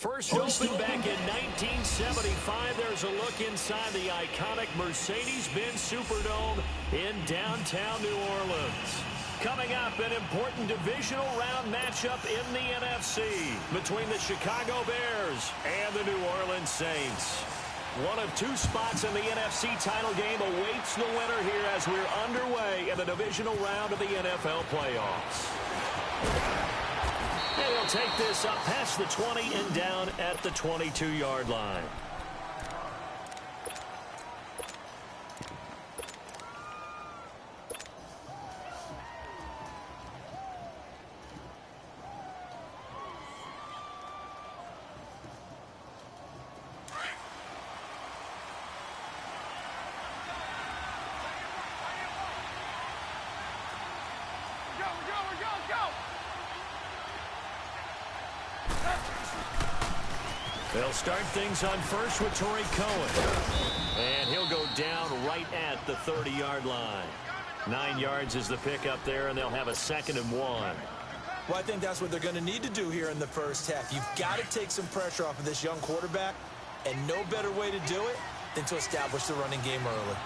First opened back in 1975. There's a look inside the iconic Mercedes-Benz Superdome in downtown New Orleans. Coming up, an important divisional round matchup in the NFC between the Chicago Bears and the New Orleans Saints. One of two spots in the NFC title game awaits the winner here as we're underway in the divisional round of the NFL playoffs. And he'll take this up past the 20 and down at the 22-yard line. They'll start things on first with Torrey Cohen. And he'll go down right at the 30-yard line. 9 yards is the pickup there, and they'll have a 2nd and 1. Well, I think that's what they're going to need to do here in the first half. You've got to take some pressure off of this young quarterback, and no better way to do it than to establish the running game early.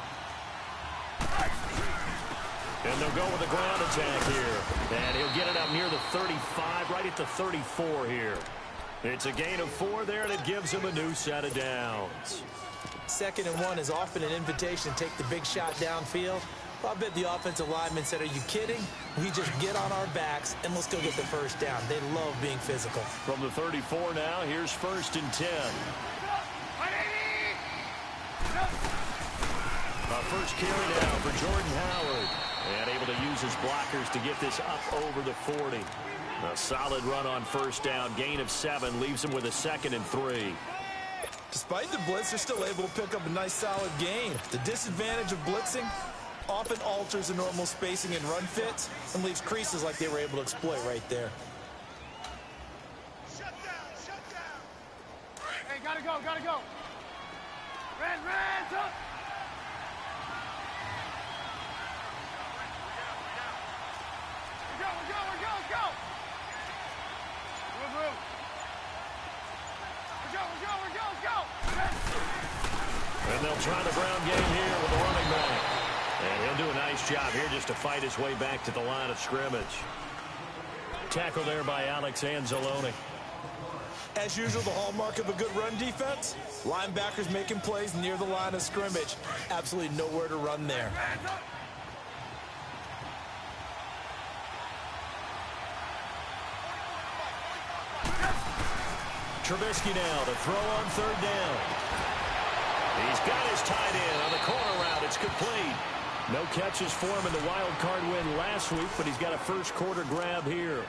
And they'll go with a ground attack here. And he'll get it up near the 35, right at the 34 here. It's a gain of 4 there, and it gives him a new set of downs. 2nd and 1 is often an invitation to take the big shot downfield. Well, I bet the offensive lineman said, are you kidding? We just get on our backs, and let's go get the first down. They love being physical. From the 34 now, here's 1st and 10. First carry now for Jordan Howard. And able to use his blockers to get this up over the 40. A solid run on first down. Gain of 7 leaves him with a 2nd and 3. Despite the blitz, they're still able to pick up a nice solid gain. The disadvantage of blitzing often alters the normal spacing and run fits and leaves creases like they were able to exploit right there. Shut down. Hey, gotta go. Red, up. Go. And they'll try the ground game here with the running back. And he'll do a nice job here just to fight his way back to the line of scrimmage. Tackle there by Alex Anzalone. As usual, the hallmark of a good run defense, linebackers making plays near the line of scrimmage. Absolutely nowhere to run there. Trubisky now to throw on 3rd down. He's got his tight end on the corner route. It's complete. No catches for him in the wild card win last week, but he's got a first quarter grab here.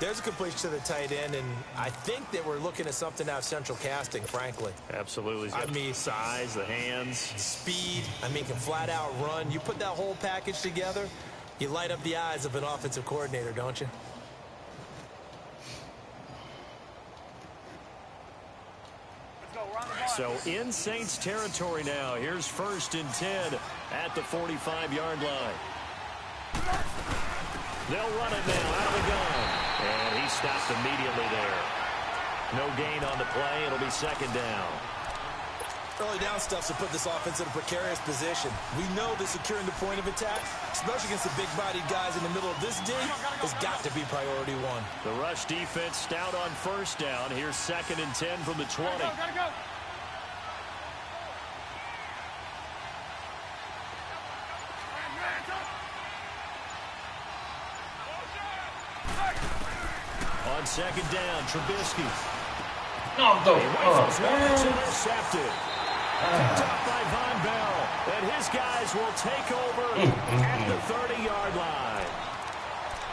There's a completion to the tight end, and I think that we're looking at something out of central casting, frankly. Absolutely. I mean, size, the hands. Speed. I mean, can flat out run. You put that whole package together, you light up the eyes of an offensive coordinator, don't you? So in Saints territory now. Here's 1st and 10 at the 45-yard line. They'll run it now out of the gun. And he stopped immediately there. No gain on the play. It'll be 2nd down. Early down stuff to put this offense in a precarious position. We know that securing the point of attack, especially against the big-bodied guys in the middle of this D, has got to be priority 1. The rush defense stout on first down. Here's 2nd and 10 from the 20. Gotta go. On 2nd down, Trubisky. No, man. Intercepted. Picked up by Von Bell. And his guys will take over at the 30-yard line.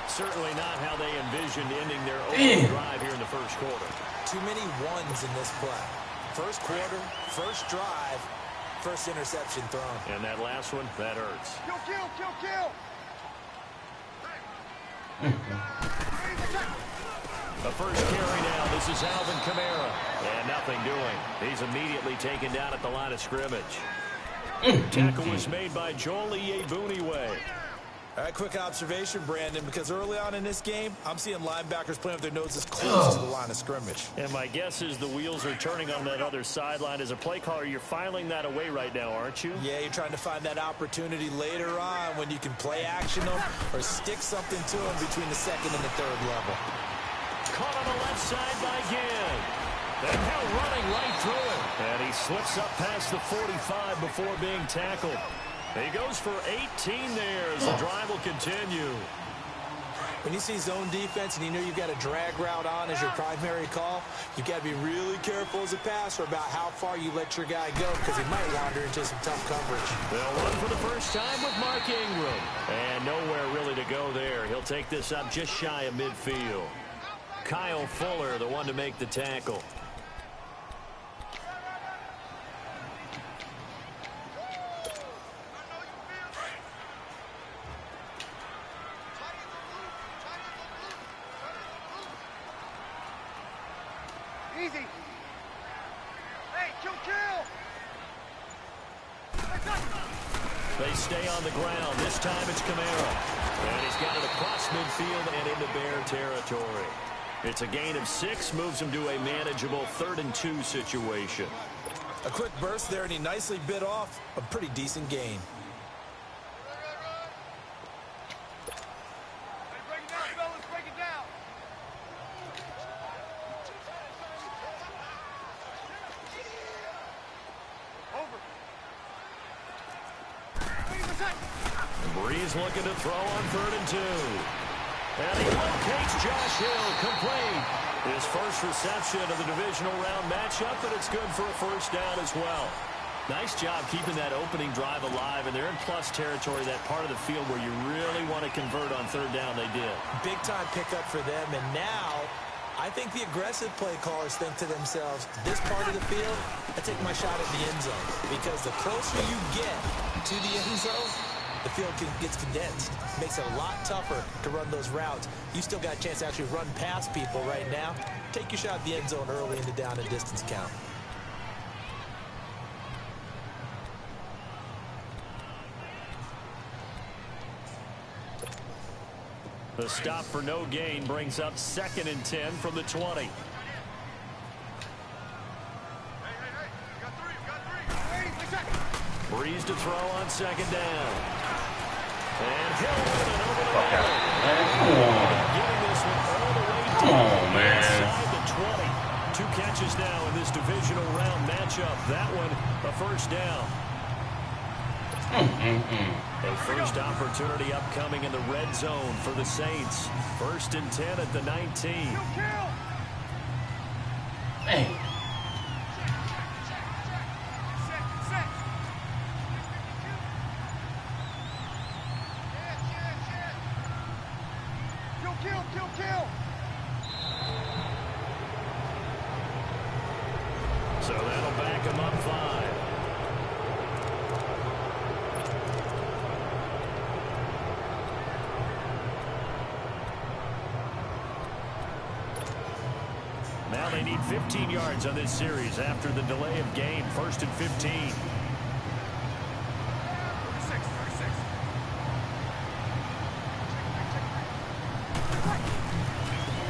Certainly not how they envisioned ending their opening drive here in the first quarter. Too many ones in this play. First quarter, first drive, first interception thrown. And that last one, that hurts. Kill. The first carry now. This is Alvin Kamara. And nothing doing. He's immediately taken down at the line of scrimmage. Tackle was made by Joel Iyiegbuniwe. All right, quick observation, Brandon, because early on in this game, I'm seeing linebackers playing with their noses close to the line of scrimmage. And my guess is the wheels are turning on that other sideline. As a play caller, you're filing that away right now, aren't you? Yeah, you're trying to find that opportunity later on when you can play action them or stick something to them between the second and the third level. Caught on the left side by Ginn. And now running right through it. And he slips up past the 45 before being tackled. He goes for 18 there as the drive will continue. When you see zone defense and you know you've got a drag route on as your primary call, you've got to be really careful as a passer about how far you let your guy go because he might wander into some tough coverage. They'll run for the first time with Mark Ingram. And nowhere really to go there. He'll take this up just shy of midfield. Kyle Fuller, the one to make the tackle. Easy. Hey, kill. They stay on the ground. This time it's Kamara. And he's got it across midfield and into Bear territory. It's a gain of 6, moves him to a manageable 3rd and 2 situation. A quick burst there, and he nicely bit off a pretty decent gain. Break it down, fellas, break it down. Over. Breeze looking to throw on 3rd and 2. And he locates Josh Hill, complete. His first reception of the divisional round matchup, but it's good for a first down as well. Nice job keeping that opening drive alive, and they're in plus territory, that part of the field where you really want to convert on 3rd down. They did. Big time pickup for them, and now I think the aggressive play callers think to themselves, this part of the field, I take my shot at the end zone. Because the closer you get to the end zone, the field gets condensed. Makes it a lot tougher to run those routes. You still got a chance to actually run past people right now. Take your shot at the end zone early in the down and distance count. The stop for no gain brings up 2nd and 10 from the 20. Hey, you got three. Breeze to throw on 2nd down. And Hill with it over the middle. Getting this one all the way down inside the 20. 2 catches now in this divisional round matchup. That one a first down. A first opportunity upcoming in the red zone for the Saints. 1st and 10 at the 19. Hey. Kill. So that'll back him up 5. Now they need 15 yards on this series after the delay of game. 1st and 15. 36.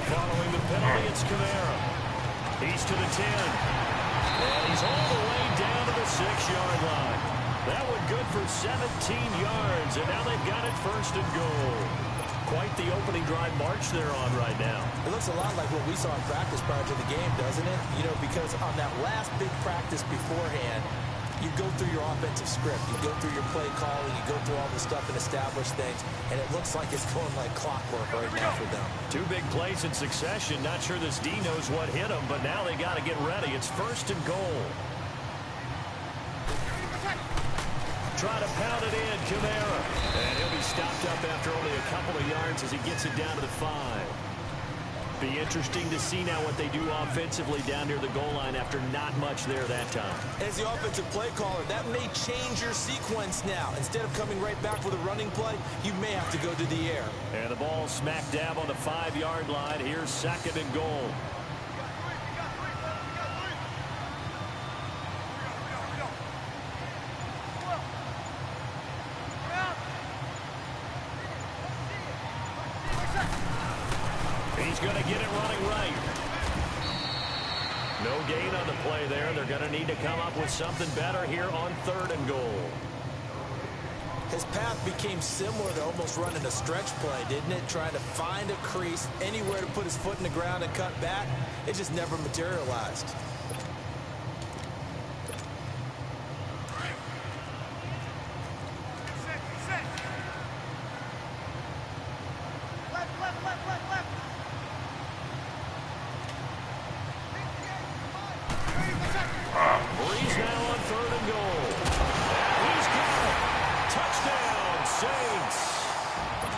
Following the penalty, it's Kamara. He's to the 10. And he's all the way down to the 6-yard line. That one good for 17 yards. And now they've got it 1st and goal. Quite the opening drive march they're on right now. It looks a lot like what we saw in practice prior to the game, doesn't it? You know, because on that last big practice beforehand, you go through your offensive script. You go through your play calling. You go through all the stuff and establish things. And it looks like it's going like clockwork right now for them. 2 big plays in succession. Not sure this D knows what hit him, but now they got to get ready. It's 1st and goal. Try to pound it in, Kamara. And he'll be stopped up after only a couple of yards as he gets it down to the 5. Be interesting to see now what they do offensively down near the goal line after not much there that time. As the offensive play caller, that may change your sequence now. Instead of coming right back with a running play, you may have to go to the air. And the ball smack dab on the 5-yard line. Here's 2nd and goal. He's going to get it running right. No gain on the play there. They're going to need to come up with something better here on 3rd and goal. His path became similar to almost running a stretch play, didn't it? Trying to find a crease, anywhere to put his foot in the ground and cut back. It just never materialized. Breeze now on 3rd and goal. He's got it. Touchdown, Saints.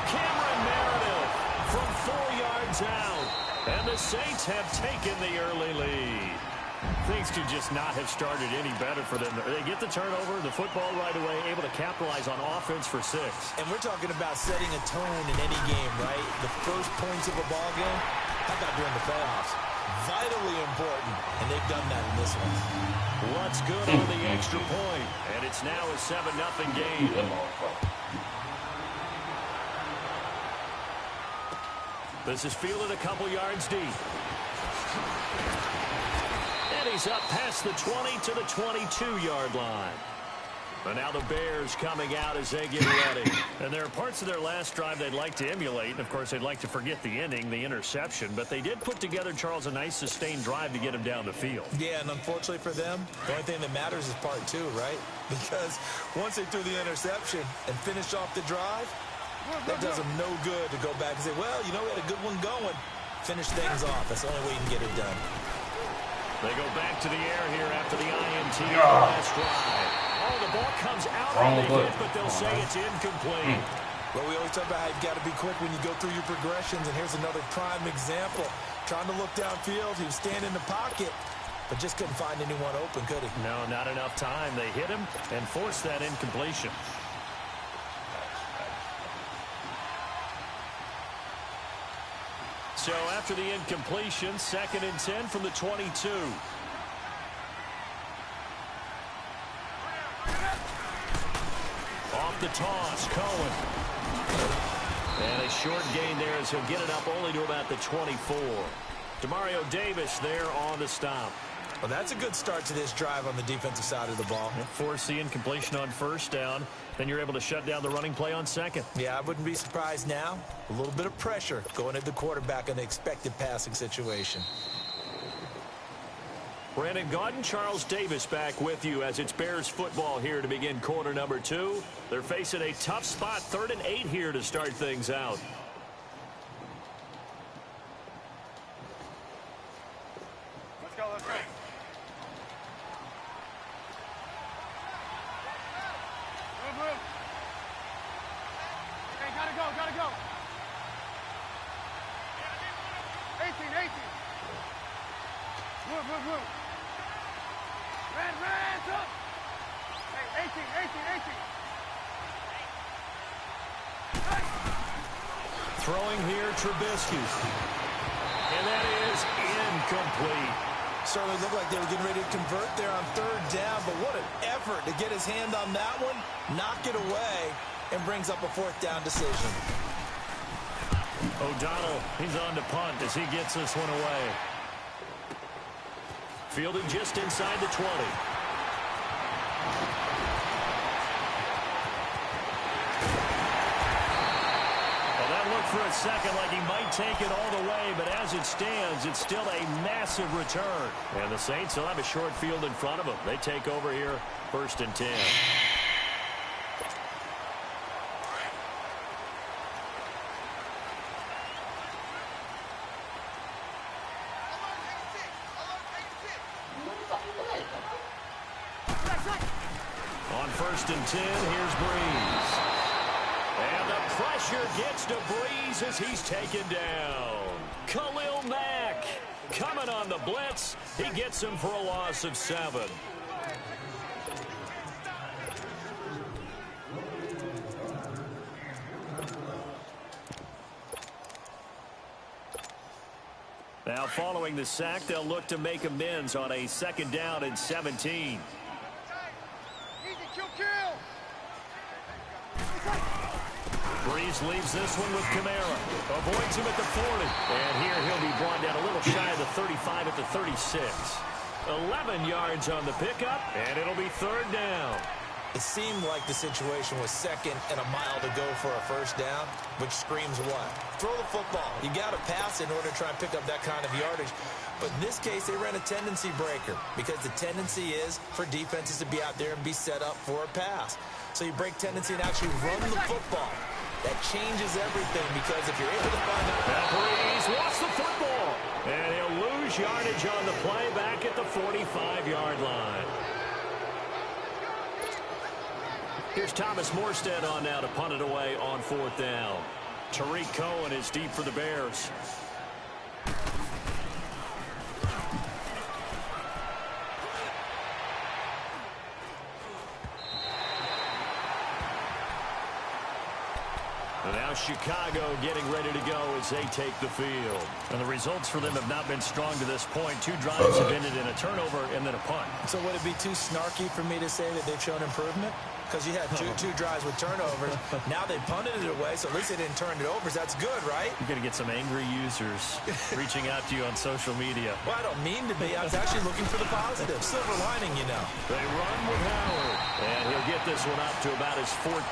Cameron Meredith from 4 yards out. And the Saints have taken the early lead. Things could just not have started any better for them. They get the turnover, the football right away, able to capitalize on offense for 6. And we're talking about setting a tone in any game, right? The first points of a ball game, how about during the playoffs? Vitally important, and they've done that in this one. What's good on the extra point, and it's now a 7-0 game. This is fielded a couple yards deep. And he's up past the 20 to the 22-yard line. And now the Bears coming out as they get ready. And there are parts of their last drive they'd like to emulate. And, of course, they'd like to forget the inning, the interception. But they did put together, Charles, a nice sustained drive to get him down the field. Yeah, and unfortunately for them, the only thing that matters is part 2, right? Because once they threw the interception and finished off the drive, that does them no good to go back and say, well, you know, we had a good one going. Finish things off. That's the only way you can get it done. They go back to the air here after the INT last drive. Oh, the ball comes out on the hit, but they'll say it's incomplete. Well, we always talk about how you've got to be quick when you go through your progressions, and here's another prime example. Trying to look downfield, he was standing in the pocket, but just couldn't find anyone open, could he? No, not enough time. They hit him and forced that incompletion. So after the incompletion, 2nd and 10 from the 22. Off the toss, Cohen. And a short gain there as he'll get it up only to about the 24. Demario Davis there on the stop. Well, that's a good start to this drive on the defensive side of the ball. Force the incompletion on 1st down. Then you're able to shut down the running play on 2nd. Yeah, I wouldn't be surprised now. A little bit of pressure going at the quarterback in the expected passing situation. Brandon Gaudin, Charles Davis back with you as it's Bears football here to begin quarter number 2. They're facing a tough spot, 3rd and 8 here to start things out. Let's go, let's go. Move. Hey, gotta go. 18. Move. Red, up. Hey, 18. Throwing here, Trubisky. And that is incomplete. Certainly looked like they were getting ready to convert there on 3rd down, but what an effort to get his hand on that one, knock it away, and brings up a 4th down decision. O'Donnell, he's on to punt as he gets this one away. Fielded just inside the 20. Well, that looked for a second like he might take it all the way, but as it stands, it's still a massive return. And the Saints will have a short field in front of them. They take over here, 1st and 10. On 1st and 10, here's Breeze. And the pressure gets to Breeze as he's taken down. Khalil Mack coming on the blitz. He gets him for a loss of 7. Now following the sack, they'll look to make amends on a 2nd down and 17. Breeze leaves this one with Kamara. Avoids him at the 40. And here he'll be brought down a little shy of the 35 at the 36. 11 yards on the pickup, and it'll be third down. It seemed like the situation was second and a mile to go for a first down, which screams what? Throw the football. You got to pass in order to try and pick up that kind of yardage. But in this case, they ran a tendency breaker because the tendency is for defenses to be out there and be set up for a pass. So you break tendency and actually run the football. That changes everything because if you're able to find the... Breeze lost the football. And he'll lose yardage on the play back at the 45-yard line. Here's Thomas Morstead on now to punt it away on fourth down. Tariq Cohen is deep for the Bears. And now Chicago getting ready to go as they take the field. And the results for them have not been strong to this point. 2 drives have ended in a turnover and then a punt. So would it be too snarky for me to say that they've shown improvement? Because you had two drives with turnovers. Now they punted it away, so at least they didn't turn it over. So that's good, right? You're going to get some angry users reaching out to you on social media. Well, I don't mean to be. I was actually looking for the positive. Silver lining, you know. They run with Howard. And he'll get this one up to about his 14.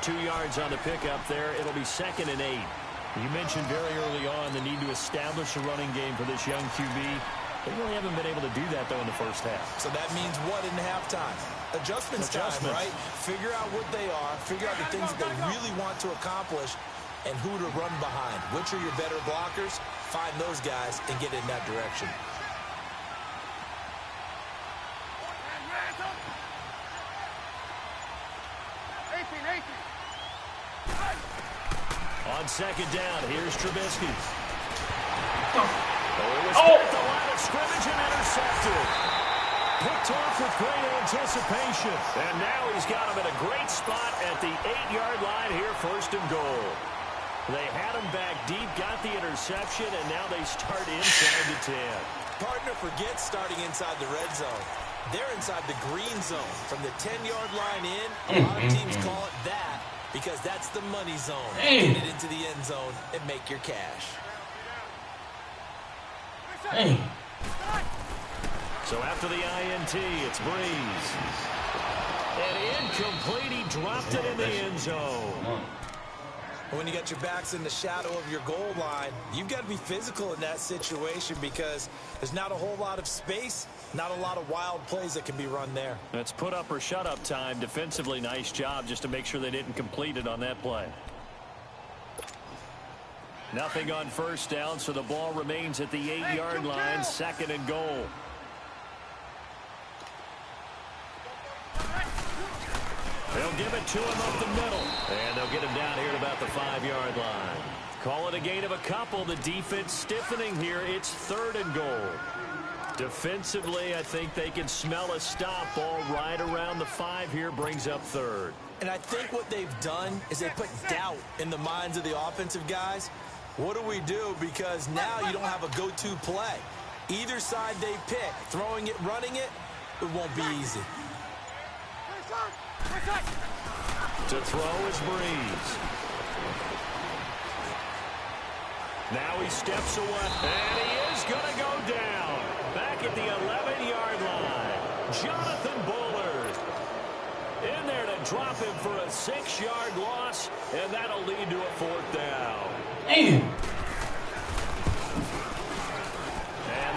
2 yards on the pickup there. It'll be 2nd and 8. You mentioned very early on the need to establish a running game for this young QB. They really haven't been able to do that, though, in the first half. So that means what in halftime? Adjustments time, right? Figure out what they are. Figure out the things that they really want to accomplish and who to run behind. Which are your better blockers? Find those guys and get in that direction. On second down, here's Trubisky. Oh. It was at the line of scrimmage and intercepted. Picked off with great anticipation. And now he's got him in a great spot at the 8-yard line here, 1st and goal. They had him back deep, got the interception, and now they start inside the 10. Partner forgets starting inside the red zone. They're inside the green zone. From the 10-yard line in, a lot of teams call it that because that's the money zone. Get it into the end zone and make your cash. So after the INT, it's Breeze. And incomplete, he dropped it in the end zone. When you got your backs in the shadow of your goal line, you've got to be physical in that situation because there's not a whole lot of space, not a lot of wild plays that can be run there. That's put up or shut up time. Defensively, nice job just to make sure they didn't complete it on that play. Nothing on first down, so the ball remains at the 8-yard line, 2nd and goal. They'll give it to him up the middle. And they'll get him down here at about the 5-yard line. Call it a gain of a couple. The defense stiffening here. It's 3rd and goal. Defensively, I think they can smell a stop. Ball right around the 5 here, brings up 3rd. And I think what they've done is they put doubt in the minds of the offensive guys. What do we do? Because now you don't have a go-to play. Either side they pick, throwing it, running it, it won't be easy. To throw is Breeze. Now he steps away. And he is going to go down. Back at the 11-yard line. Jonathan Bullard. In there to drop him for a 6-yard loss. And that'll lead to a 4th down. And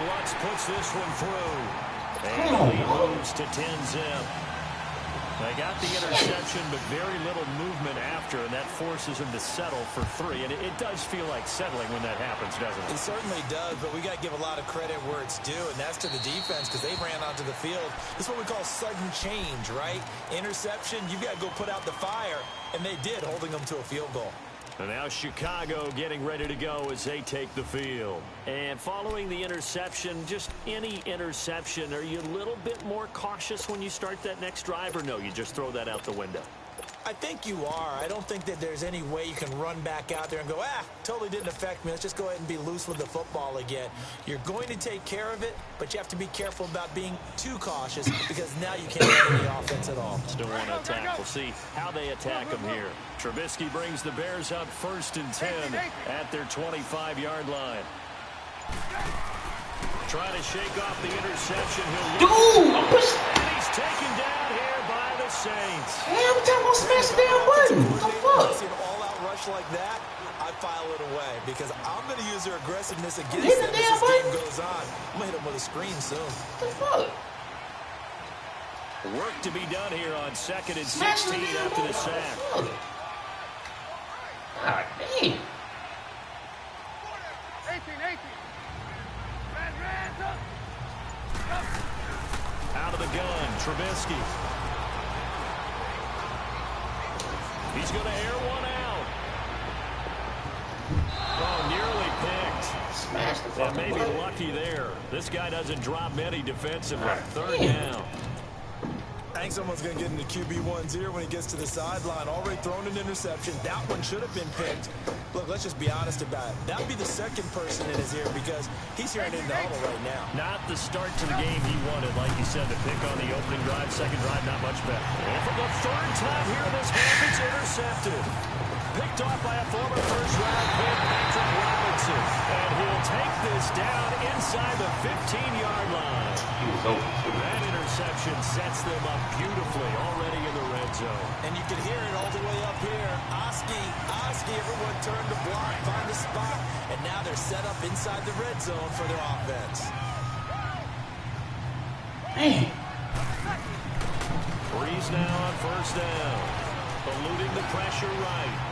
Lutz puts this one through. And he moves to 10-zip. They got the interception, but very little movement after, and that forces him to settle for 3. And it does feel like settling when that happens, doesn't it? It certainly does, but we got to give a lot of credit where it's due, and that's to the defense because they ran onto the field. This is what we call sudden change, right? Interception, you've got to go put out the fire, and they did, holding them to a field goal. And now Chicago getting ready to go as they take the field. And following the interception, just any interception, are you a little bit more cautious when you start that next drive, or no, you just throw that out the window? I think you are. I don't think that there's any way you can run back out there and go, totally didn't affect me. Let's just go ahead and be loose with the football again. You're going to take care of it, but you have to be careful about being too cautious because now you can't run any offense at all. Still want to attack. We'll see how they attack him here. Trubisky brings the Bears up 1st and 10 at their 25-yard line. Trying to shake off the interception. And he's taken down here by the Saints. Hey, every time I smash the damn button. What the fuck? See an all-out rush like that, I file it away because I'm going to use their aggressiveness against them as this game goes on. I'm going to hit them with a screen soon. What the fuck? Work to be done here on 2nd and 16 after the sack. God damn. 18. Out of the gun, Trubisky. He's going to air one out. Oh, nearly picked. Smash the fucking maybe button. lucky there. This guy doesn't drop many defensively. 3rd down. I think someone's going to get into QB1's ear when he gets to the sideline. Already thrown an interception. That one should have been picked. Look, let's just be honest about it. That would be the second person in his ear because he's hearing it in the huddle right now. Not the start to the game he wanted, like you said, to pick on the opening drive. Second drive, not much better. And for the 3rd time here in this half, it's intercepted. Picked off by a former first-round pick, Patrick Robinson. And he'll take this down inside the 15-yard line. He was open. That interception sets them up beautifully already in the red zone. And you can hear it all the way up here. Oski, everyone turned to block, find a spot, and now they're set up inside the red zone for their offense. Man. Breeze now on 1st down. Eluding the pressure right.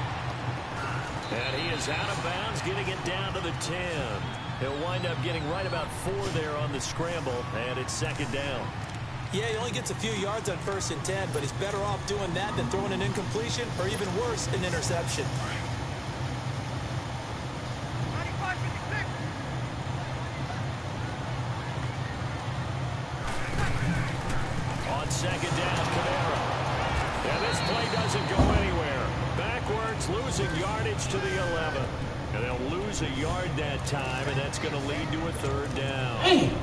And he is out of bounds, getting it down to the 10. He'll wind up getting right about 4 there on the scramble, and it's 2nd down. Yeah, he only gets a few yards on 1st and 10, but he's better off doing that than throwing an incompletion or even worse, an interception. On 2nd down, Kamara. And this play doesn't go anywhere. Backwards, losing yardage to the 11. And they'll lose a yard that time, and that's going to lead to a 3rd down. Damn.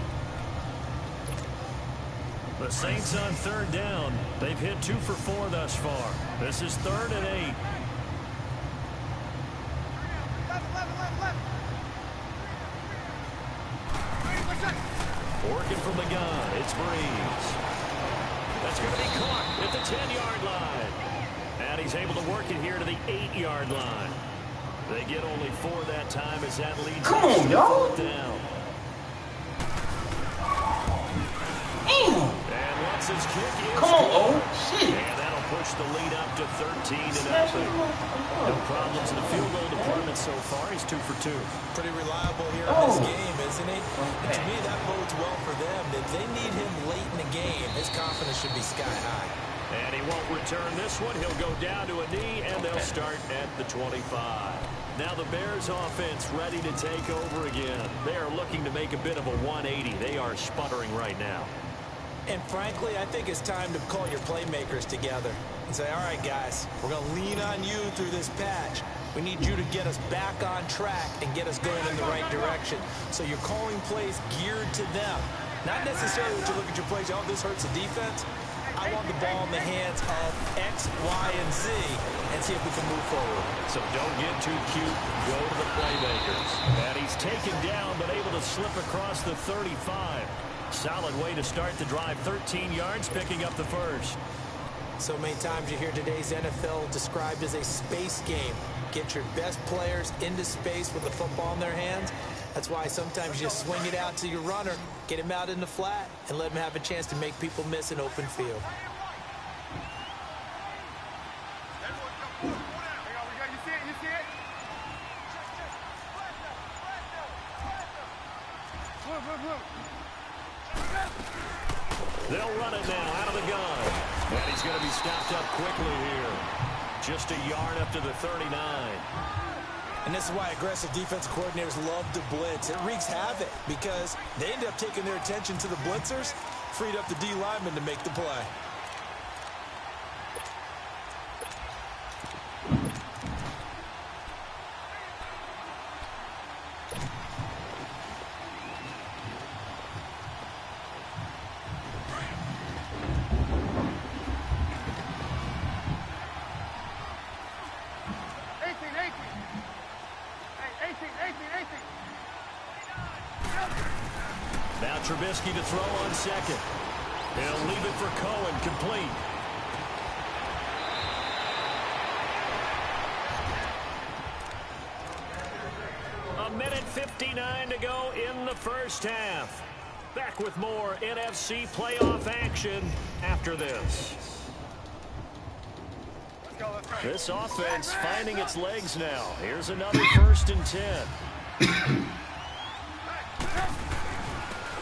The Saints on 3rd down. They've hit 2 for 4 thus far. This is 3rd and 8. Working from the gun, it's Breeze. That's going to be caught at the 10-yard line. And he's able to work it here to the 8-yard line. They get only 4 that time as that leads Come on, y'all. down. Damn. And once his kick is Come on, good, shit. and that'll push the lead up to 13-0. Smash the No fucking problems in the field goal department so far. He's 2 for 2. Pretty reliable here in this game, isn't he? And to me, that bodes well for them. That they need him late in the game. His confidence should be sky high. And he won't return this one. He'll go down to a knee, and they'll start at the 25. Now the Bears offense ready to take over again. They are looking to make a bit of a 180. They are sputtering right now. And frankly, I think it's time to call your playmakers together and say, all right, guys, we're going to lean on you through this patch. We need you to get us back on track and get us going in the right direction. So you're calling plays geared to them. Not necessarily that you look at your plays, oh, this hurts the defense. I want the ball in the hands of X, Y, and Z and see if we can move forward. So don't get too cute. Go to the playmakers. And he's taken down, but able to slip across the 35. Solid way to start the drive. 13 yards, picking up the first. So many times you hear today's NFL described as a space game. Get your best players into space with the football in their hands. That's why sometimes you just swing it out to your runner, get him out in the flat, and let him have a chance to make people miss an open field. You see it? Blue. They'll run it now out of the gun. And he's going to be stopped up quickly here. Just a yard up to the 39. And this is why aggressive defensive coordinators love to blitz. It wreaks havoc because they end up taking their attention to the blitzers, freed up the D lineman to make the play. Now Trubisky to throw on second. He'll leave it for Cohen, complete. A minute 59 to go in the first half. Back with more NFC playoff action after this. This offense finding its legs now. Here's another 1st and 10.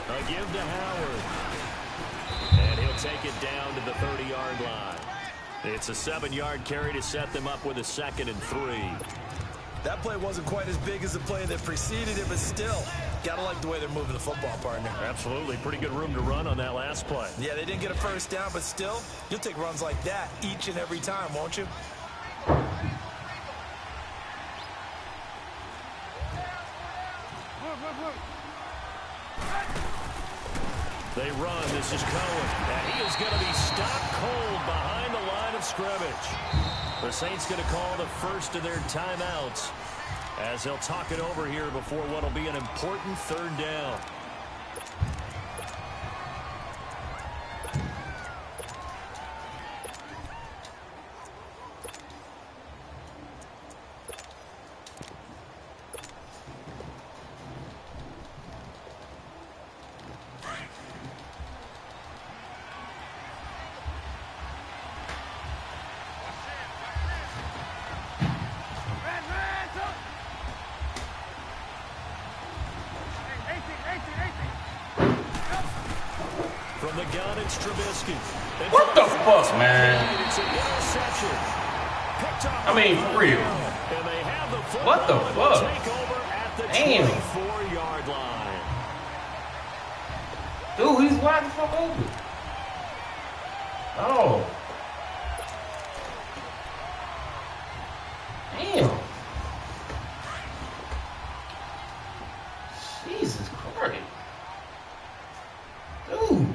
A give to Howard. And he'll take it down to the 30-yard line. It's a 7-yard carry to set them up with a 2nd and 3. That play wasn't quite as big as the play that preceded it, but still, gotta like the way they're moving the football, partner. Absolutely. Pretty good room to run on that last play. Yeah, they didn't get a first down, but still, you'll take runs like that each and every time, won't you? They run. This is Cohen. And he is going to be stopped cold behind the line of scrimmage. The Saints going to call the first of their timeouts as they'll talk it over here before what will be an important 3rd down. From the gun, it's Trubisky. What the fuck, man? It's an interception. I mean, for real. And they have the football. What the fuck? Take over at the Damn. 24-yard line. Dude, he's wide the fuck open. Oh. Damn. Jesus Christ. Dude.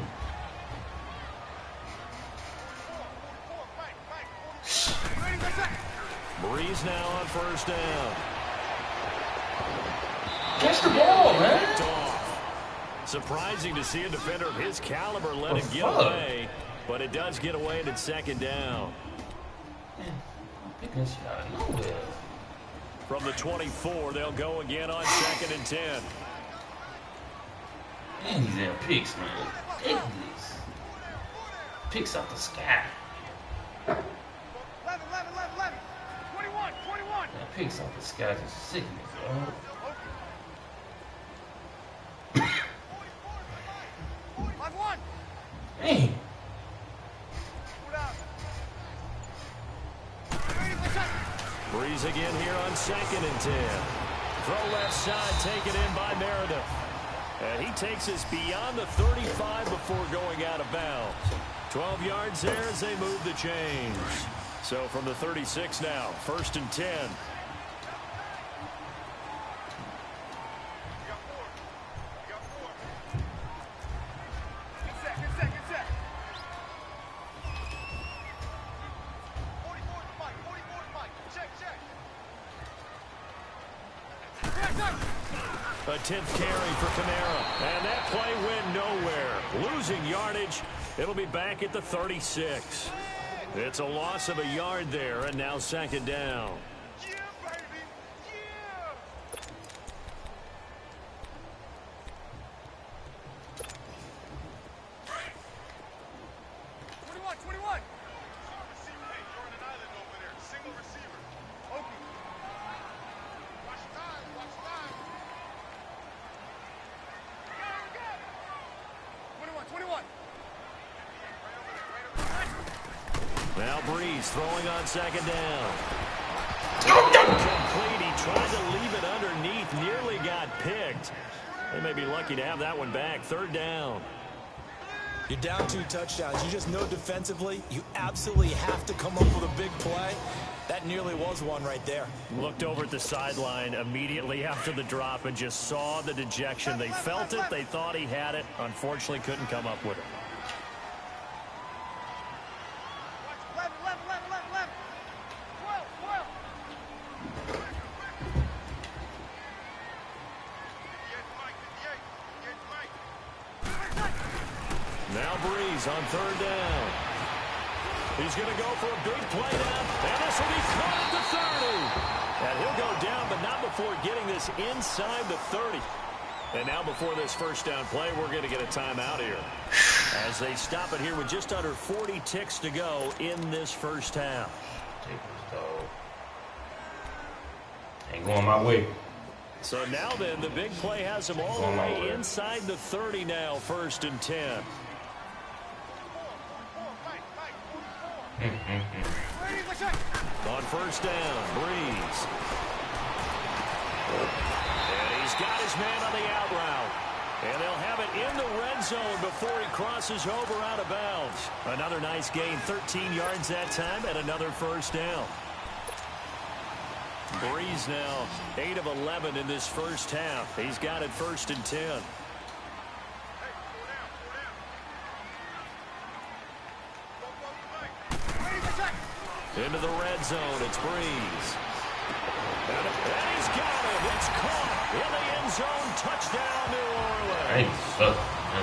Breeze now on 1st down. Catch the ball, man. Picked off. Surprising to see a defender of his caliber let him get fuck? away, but it does get away and it's 2nd down. Man, I'm picking this shit out of nowhere. From the 24, they'll go again on 2nd and 10. Man, these damn picks, man. Ridiculous. Picks out the sky. 11, 21. Man, picks out the sky just sick me, bro. 5-1. Dang. Breeze again here on 2nd and 10. Throw left side, taken in by Meredith. And he takes us beyond the 35 before going out of bounds. 12 yards there as they move the chains. So from the 36 now, 1st and 10. A 10th carry for Kamara. And that play went nowhere. Losing yardage. It'll be back at the 36. It's a loss of a yard there, and now 2nd down. Yeah, baby. Yeah. Now Breeze throwing on 2nd down. Complete. He tried to leave it underneath. Nearly got picked. They may be lucky to have that one back. 3rd down. You're down 2 touchdowns. You just know defensively you absolutely have to come up with a big play. That nearly was one right there. Looked over at the sideline immediately after the drop and just saw the dejection. They felt it. They thought he had it. Unfortunately, couldn't come up with it. Breeze on third down. He's going to go for a big play now, and this will be caught at the 30. And he'll go down, but not before getting this inside the 30. And now before this first down play, we're going to get a timeout here. As they stop it here with just under 40 ticks to go in this first half. Take this dog. Ain't going my way. So now then, the big play has them all the way inside the 30 now, 1st and 10. On first down, Breeze. And he's got his man on the out route. And they'll have it in the red zone before he crosses over out of bounds. Another nice gain, 13 yards that time, and another first down. Breeze now 8 of 11 in this first half. He's got it 1st and 10. Into the red zone, it's Breeze. And he's got it. It's caught in the end zone. Touchdown, New Orleans.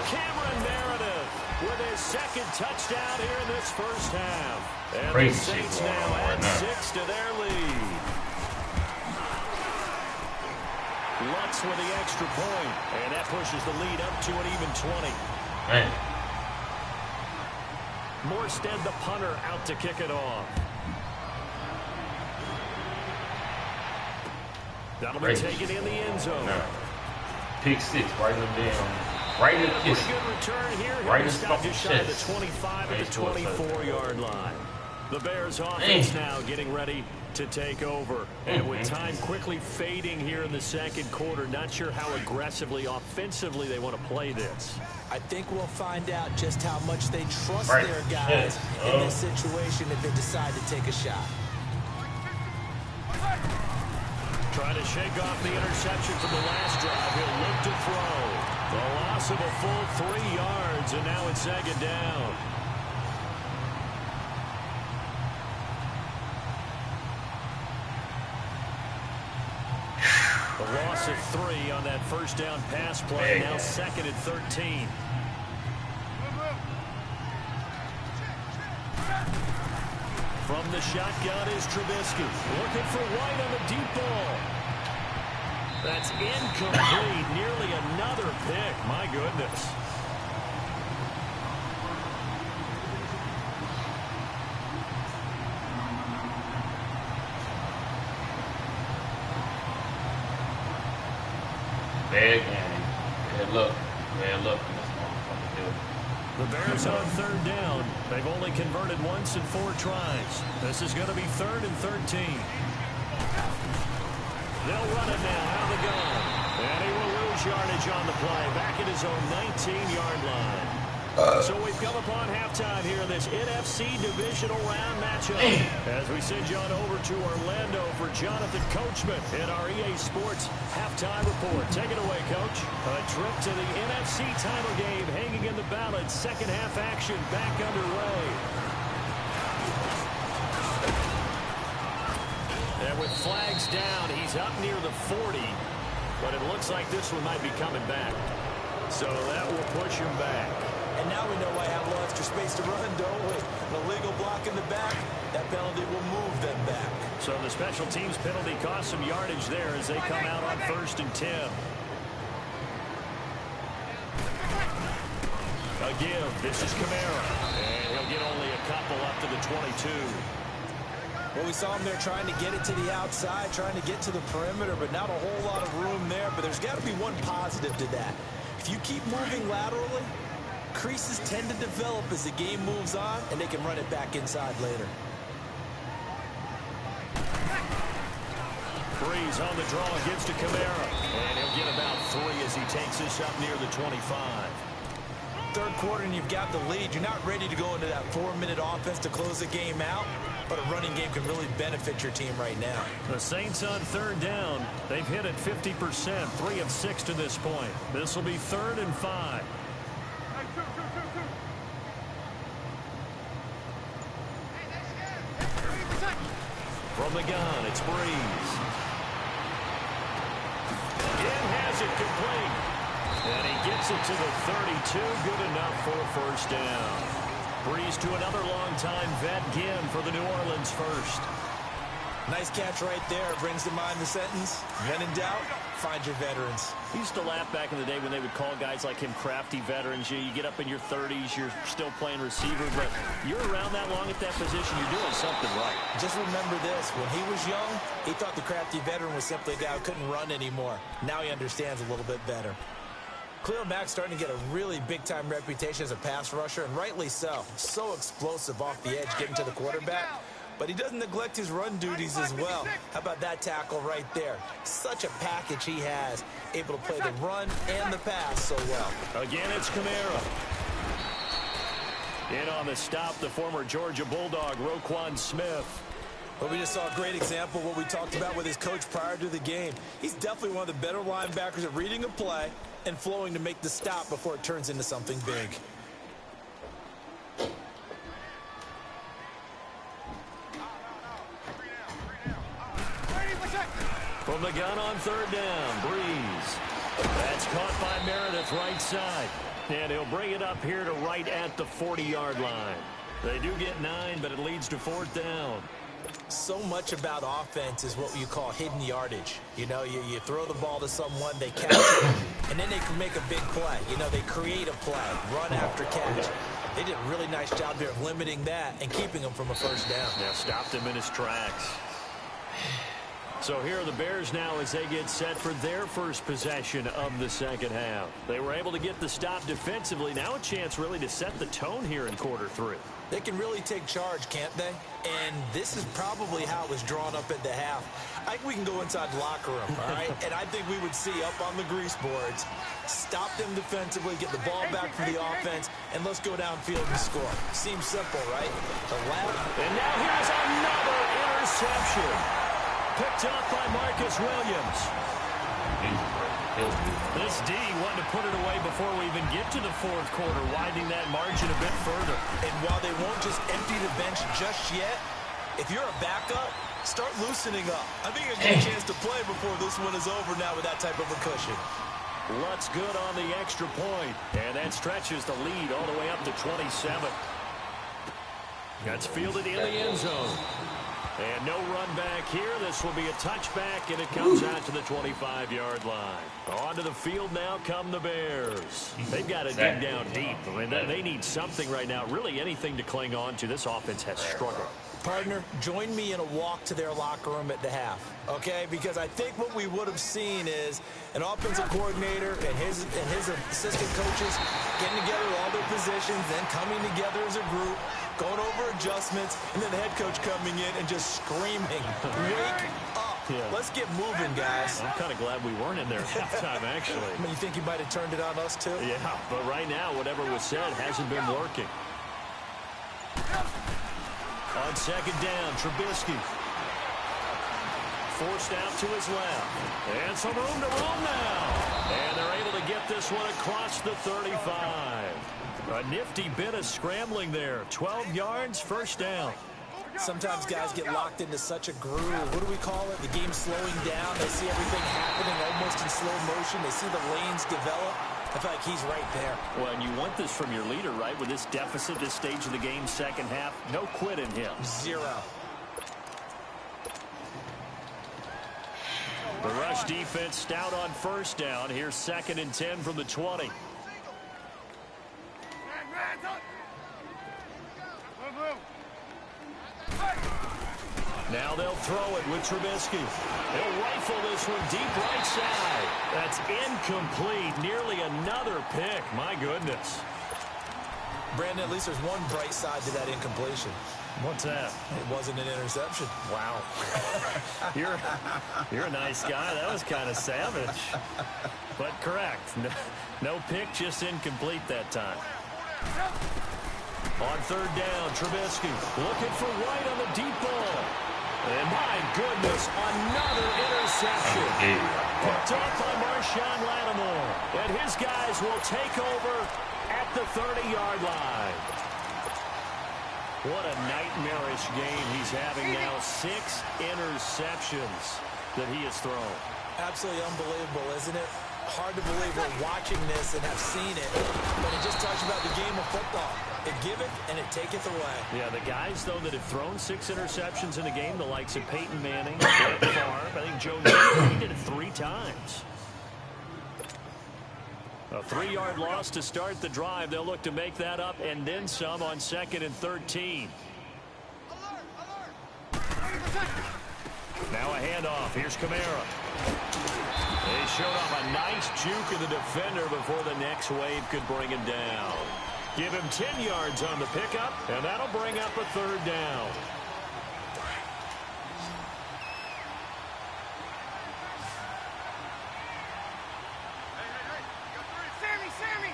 Cameron Meredith with his second touchdown here in this first half. And the Saints now add 6 to their lead. Lutz with the extra point, and that pushes the lead up to an even 20. Man. Morstead, the punter, out to kick it off. That'll be taken in the end zone. No. Pick 6, right in the damn, right in the kiss. Pretty good return here. Right in the Stop just shy of the 25 at the 24-yard line. The Bears offense now getting ready to take over. And with time quickly fading here in the second quarter, not sure how aggressively, offensively they want to play this. I think we'll find out just how much they trust their guys in this situation if they decide to take a shot. Trying to shake off the interception from the last drive. He'll look to throw. The loss of a full 3 yards, and now it's 2nd down. A loss of 3 on that first down pass play. Now 2nd and 13. From the shotgun is Trubisky. Looking for White on the deep ball. That's incomplete. Nearly another pick. My goodness. Bad game. Bad luck. Bad luck in this motherfucker, dude. The Bears on 3rd down. They've only converted once in 4 tries. This is going to be 3rd and 13. They'll run it now out of the gun. And he will lose yardage on the play. Back at his own 19-yard line. So we've come upon halftime here in this NFC Divisional Round matchup. As we send you on over to Orlando for Jonathan Coachman in our EA Sports Halftime Report. Take it away, Coach. A trip to the NFC title game hanging in the balance. Second half action back underway. And with flags down, he's up near the 40. But it looks like this one might be coming back. So that will push him back. And now we know why I have a little extra space to run, don't we? An illegal block in the back, that penalty will move them back. So the special teams penalty cost some yardage there as they come out on 1st and 10. A give. This is Kamara. And he'll get only a couple up to the 22. Well, we saw him there trying to get it to the outside, trying to get to the perimeter, but not a whole lot of room there. But there's got to be one positive to that. If you keep moving laterally, creases tend to develop as the game moves on, and they can run it back inside later. Breeze on the draw, gives to Kamara. And he'll get about 3 as he takes this up near the 25. Third quarter, and you've got the lead. You're not ready to go into that 4-minute offense to close the game out, but a running game can really benefit your team right now. The Saints on 3rd down. They've hit it 50%, 3 of 6 to this point. This will be 3rd and 5. From the gun, it's Breeze. And has it complete. And he gets it to the 32. Good enough for a first down. Breeze to another long-time vet, Ginn, for the New Orleans first. Nice catch right there. Brings to mind the sentence, when in doubt, find your veterans. I used to laugh back in the day when they would call guys like him crafty veterans. You get up in your 30s, you're still playing receiver, but you're around that long at that position, you're doing something right. Just remember this. When he was young, he thought the crafty veteran was simply a guy who couldn't run anymore. Now he understands a little bit better. Khalil Mack's starting to get a really big-time reputation as a pass rusher, and rightly so. So explosive off the edge, getting to the quarterback. But he doesn't neglect his run duties as well. How about that tackle right there? Such a package he has, able to play the run and the pass so well. Again, it's Kamara. In on the stop, the former Georgia Bulldog, Roquan Smith. But we just saw a great example of what we talked about with his coach prior to the game. He's definitely one of the better linebackers at reading a play and flowing to make the stop before it turns into something big. From the gun on third down, Breeze. That's caught by Meredith right side. And he'll bring it up here to right at the 40-yard line. They do get 9, but it leads to fourth down. So much about offense is what you call hidden yardage. You know, you throw the ball to someone, they catch it, and then they can make a big play. You know, they create a play, run after catch. They did a really nice job here of limiting that and keeping him from a first down. Yeah, stopped him in his tracks. So here are the Bears now as they get set for their first possession of the second half. They were able to get the stop defensively. Now a chance really to set the tone here in quarter 3. They can really take charge, can't they? And this is probably how it was drawn up at the half. I think we can go inside the locker room, all right? And I think we would see up on the grease boards, stop them defensively, get the ball back from the offense, and let's go downfield and score. Seems simple, right? The left. And now here's another interception. Picked up by Marcus Williams. This D wanted to put it away before we even get to the fourth quarter, widening that margin a bit further. And while they won't just empty the bench just yet, if you're a backup, start loosening up. I think there's a good chance to play before this one is over now with that type of a cushion. Lutz good on the extra point, and that stretches the lead all the way up to 27. That's fielded in the end zone. And no run back here. This will be a touchback, and it comes out to the 25-yard line. Onto the field now come the Bears. They've got to dig down deep. I mean, they need something right now, really anything to cling on to. This offense has struggled. Partner, join me in a walk to their locker room at the half, okay? Because I think what we would have seen is an offensive coordinator and his assistant coaches getting together all their positions, then coming together as a group, going over adjustments, and then the head coach coming in and just screaming, wake up. Yeah. Let's get moving, guys. I'm kind of glad we weren't in there at halftime, actually. I mean, you think he might have turned it on us, too? Yeah, but right now, whatever was said hasn't been working. On second down, Trubisky. Forced out to his left. And some room to roam now. And they're able to get this one across the 35. A nifty bit of scrambling there. 12 yards, first down. Sometimes guys get locked into such a groove. What do we call it? The game slowing down. They see everything happening almost in slow motion. They see the lanes develop. I feel like he's right there. Well, and you want this from your leader, right? With this deficit, this stage of the game, second half, no quit in him. Zero. The rush defense stout on first down. Here's 2nd and 10 from the 20. Now they'll throw it with Trubisky. He'll rifle this one deep right side. That's incomplete. Nearly another pick. My goodness. Brandon, at least there's one bright side to that incompletion. What's that? It wasn't an interception. Wow. You're a nice guy. That was kind of savage. But correct. No pick, just incomplete that time. On third down, Trubisky looking for White on the deep ball. And my goodness, another interception. Picked up by Marshawn Lattimore. And his guys will take over at the 30-yard line. What a nightmarish game he's having now. 6 interceptions that he has thrown. Absolutely unbelievable, isn't it? hard to believe we're watching this and have seen it, but it just talks about the game of football. It giveth and it taketh away. Yeah, the guys, though, that have thrown 6 interceptions in a game, the likes of Peyton Manning, Brett Favre, I think Joe Namath, he did it 3 times. A 3-yard loss to start the drive. They'll look to make that up and then some on 2nd and 13. Now a handoff. Here's Kamara. They showed off a nice juke of the defender before the next wave could bring him down. Give him 10 yards on the pickup, and that'll bring up a 3rd down. Sammy!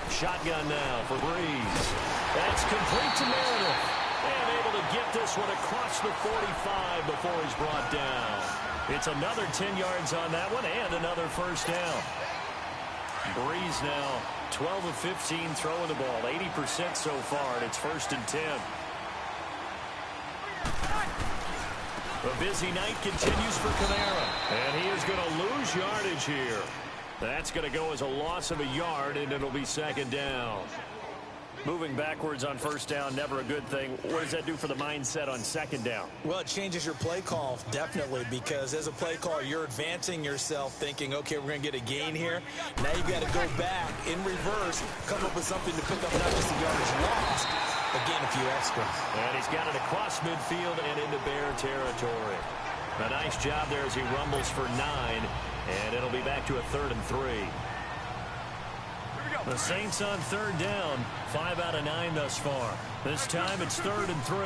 Shotgun now for Breeze. That's complete to Meredith. And able to get this one across the 45 before he's brought down. It's another 10 yards on that one and another 1st down. Breeze now 12 of 15 throwing the ball, 80% so far, and it's 1st and 10. A busy night continues for Kamara, and he is going to lose yardage here. That's going to go as a loss of a yard, and it'll be 2nd down. Moving backwards on 1st down, never a good thing. What does that do for the mindset on 2nd down? Well, it changes your play call, definitely, because as a play caller, you're advancing yourself thinking, okay, we're going to get a gain here. Now you've got to go back in reverse, come up with something to pick up not just the yardage lost, but gain a few extra. And he's got it across midfield and into Bear territory. A nice job there as he rumbles for 9, and it'll be back to a 3rd and 3. The Saints on 3rd down, 5 out of 9 thus far. This time it's 3rd and 3.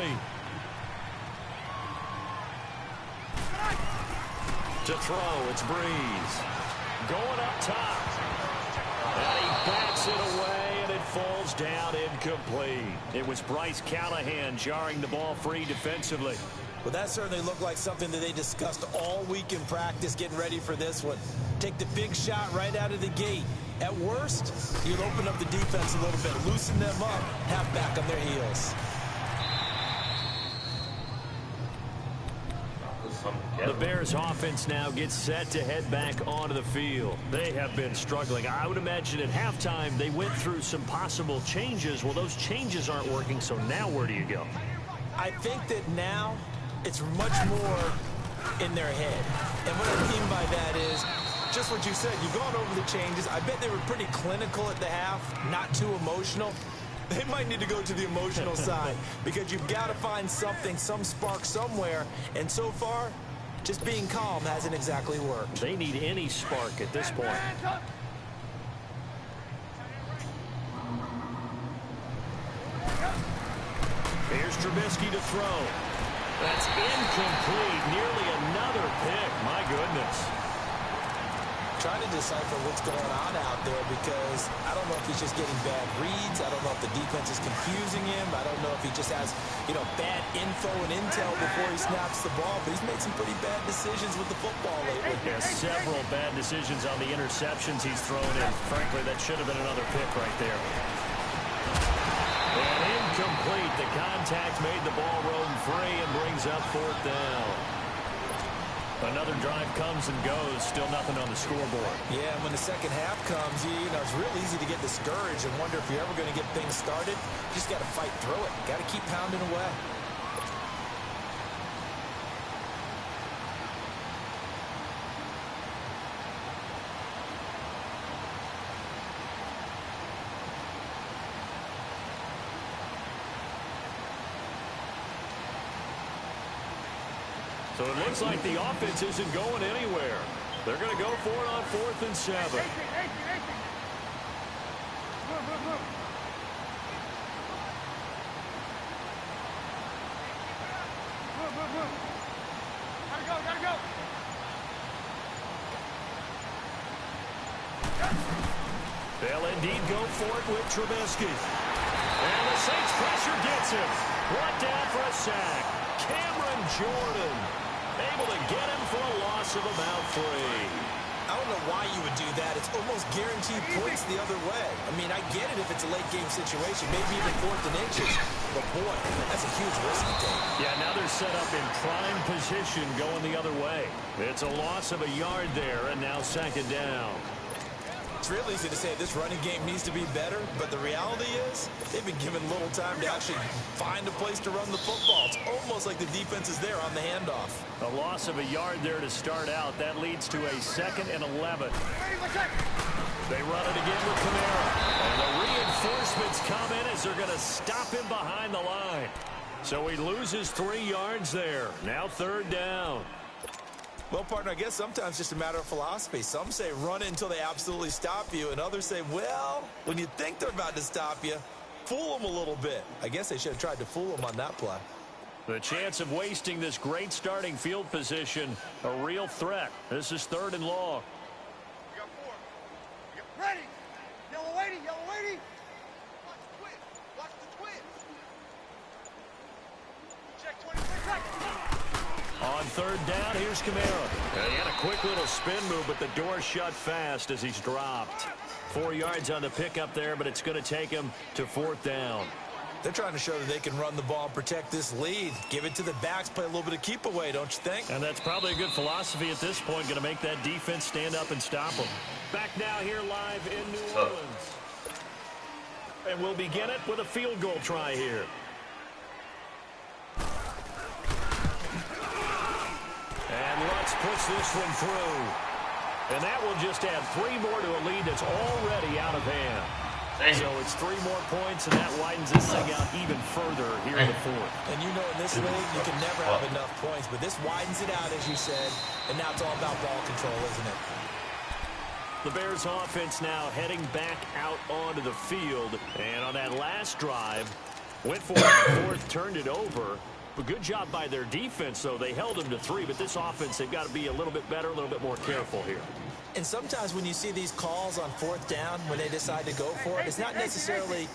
To throw, it's Breeze. Going up top. And he backs it away, and it falls down incomplete. It was Bryce Callahan jarring the ball free defensively. Well, that certainly looked like something that they discussed all week in practice, getting ready for this one. Take the big shot right out of the gate. At worst, you'll open up the defense a little bit, loosen them up, have back on their heels. The Bears offense now gets set to head back onto the field. They have been struggling. I would imagine at halftime they went through some possible changes. Well, those changes aren't working, so now where do you go? I think that now it's much more in their head. And what I mean by that is just what you said. You've gone over the changes. I bet they were pretty clinical at the half, not too emotional. They might need to go to the emotional side because you've got to find something, some spark somewhere. And so far, just being calm hasn't exactly worked. They need any spark at this point. Here's Trubisky to throw. That's incomplete. Nearly another pick. My goodness. Trying to decipher what's going on out there because I don't know if he's just getting bad reads. I don't know if the defense is confusing him. I don't know if he just has, bad info and intel before he snaps the ball. But he's made some pretty bad decisions with the football lately. Yeah, several bad decisions on the interceptions he's thrown in. Frankly, that should have been another pick right there. And incomplete. The contact made the ball roam free and brings up 4th down. Another drive comes and goes. Still nothing on the scoreboard. Yeah, when the second half comes, it's real easy to get discouraged and wonder if you're ever going to get things started. You just got to fight through it. Got to keep pounding away. So it looks like the offense isn't going anywhere. They're going to go for it on 4th and 7. Move. Gotta go. They'll indeed go for it with Trubisky. And the Saints pressure gets him. Brought down for a sack. Cameron Jordan able to get him for a loss of about 3. I don't know why you would do that. It's almost guaranteed points the other way. I mean, I get it if it's a late game situation, maybe even 4th and inches. But boy, that's a huge risk to take. Yeah, now they're set up in prime position going the other way. It's a loss of a yard there, and now second down. It's real easy to say this running game needs to be better, but the reality is they've been given little time to actually find a place to run the football. It's almost like the defense is there on the handoff. A loss of a yard there to start out. That leads to a 2nd and 11. They run it again with Kamara. And the reinforcements come in as they're going to stop him behind the line. So he loses 3 yards there. Now third down. Well, partner, I guess sometimes it's just a matter of philosophy. Some say run it until they absolutely stop you, and others say, well, when you think they're about to stop you, fool them a little bit. I guess they should have tried to fool them on that play. The chance of wasting this great starting field position, a real threat. This is 3rd and long. You got 4. Ready. Yellow lady, yellow lady. Watch the twin. Watch the twin. Check 26 seconds. On third down, here's Kamara. He had a quick little spin move, but the door shut fast as he's dropped. 4 yards on the pickup there, but it's going to take him to 4th down. They're trying to show that they can run the ball and protect this lead. Give it to the backs, play a little bit of keep away, don't you think? And that's probably a good philosophy at this point, going to make that defense stand up and stop them. Back now here live in New Orleans. And we'll begin it with a field goal try here. And Lutz puts this one through. And that will just add 3 more to a lead that's already out of hand. So it's 3 more points, and that widens this thing out even further here in the 4th. And you know in this league, you can never have enough points, but this widens it out, as you said, and now it's all about ball control, isn't it? The Bears offense now heading back out onto the field. And on that last drive, went for it on 4th, turned it over. A good job by their defense, though. They held them to 3, but this offense, they've got to be a little bit better, a little bit more careful here. And sometimes when you see these calls on 4th down, when they decide to go for it, it's not necessarily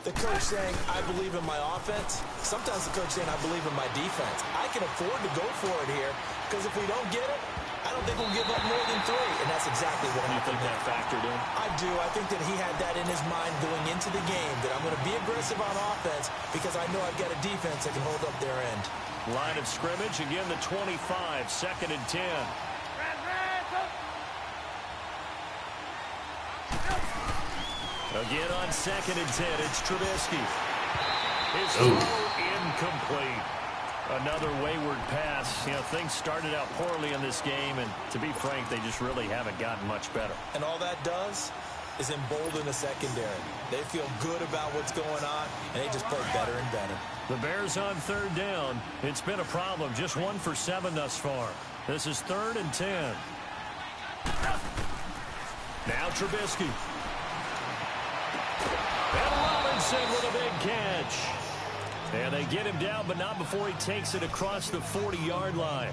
the coach saying, I believe in my offense. Sometimes the coach saying, I believe in my defense. I can afford to go for it here, because if we don't get it, I don't think we'll give up more than 3, and that's exactly what You think that factored in? I do. I think that he had that in his mind going into the game, that I'm going to be aggressive on offense because I know I've got a defense that can hold up their end. Line of scrimmage, again the 25, 2nd and 10. Again on 2nd and 10, it's Trubisky. His throw incomplete. Another wayward pass. You know, things started out poorly in this game, and to be frank, they just really haven't gotten much better. And all that does is embolden the secondary. They feel good about what's going on, and they just play better and better. The Bears on 3rd down. It's been a problem. Just 1 for 7 thus far. This is 3rd and 10. Now Trubisky. And Robinson with a big catch. And they get him down, but not before he takes it across the 40-yard line.